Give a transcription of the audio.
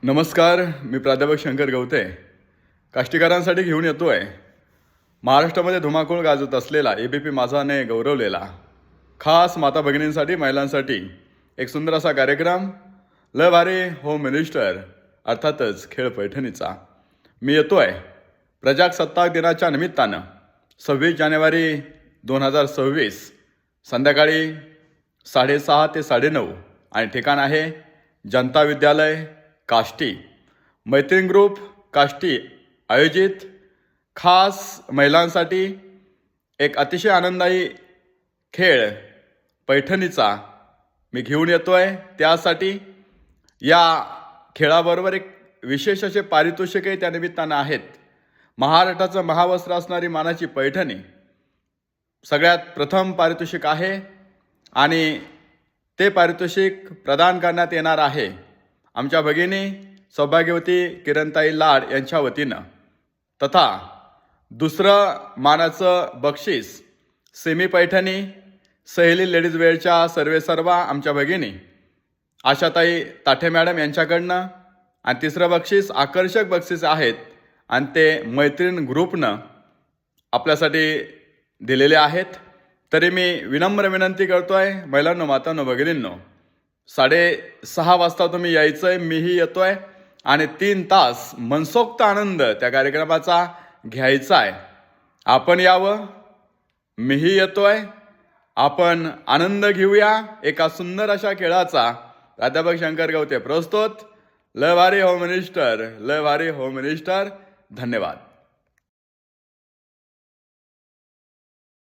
नमस्कार, मी प्राध्यापक शंकर गवते काष्टीकारांसाठी घेऊन येतोय महाराष्ट्रामध्ये धुमाकूळ गाजत असलेला ABP माझाने गौरवलेला खास माता भगिनींसाठी महिलांसाठी एक सुंदर असा कार्यक्रम लय भारी होम मिनिस्टर अर्थातच खेळ पैठणीचा मी येतोय प्रजासत्ताक दिनाच्या निमित्तानं 26 जानेवारी 2026 संध्याकाळी 6:30 ते 9:30 आणि ठिकाण आहे जनता विद्यालय काष्टी मैत्रीण ग्रुप काष्टी आयोजित खास महिलांसाठी एक अतिशय आनंददायी खेळ पैठणीचा मी घेऊन येतोय। त्यासाठी या खेळाबरोबर एक विशेष असे पारितोषिकही त्या निमित्तानं आहेत। महाराष्ट्राचं महावस्त्र असणारी मानाची पैठणी सगळ्यात प्रथम पारितोषिक आहे आणि ते पारितोषिक प्रदान करण्यात येणार आहे आमच्या भगिनी सौभाग्यवती किरणताई लाड यांच्या वतीनं। तथा दुसरं मानाचं बक्षीस सेमी पैठणी सहेली लेडीज वेअरच्या सर्वेसर्वा आमच्या भगिनी आशाताई ताठे मॅडम यांच्याकडनं आणि तिसरं बक्षीस आकर्षक बक्षीस आहेत आणि ते मैत्रीण ग्रुपनं आपल्यासाठी दिलेले आहेत। तरी मी विनम्र विनंती करतोय महिलांनो, मातांनो, भगिनींनो, 6:30 वाजता तुम्ही यायचंय, मीही येतोय आणि 3 तास मनसोक्त आनंद त्या कार्यक्रमाचा घ्यायचा आहे। आपण यावं, मीही येतोय, आपण आनंद घेऊया एका सुंदर अशा खेळाचा। प्राध्यापक शंकर गवते प्रस्तुत लय भारी होम मिनिस्टर, लय भारी होम मिनिस्टर। धन्यवाद।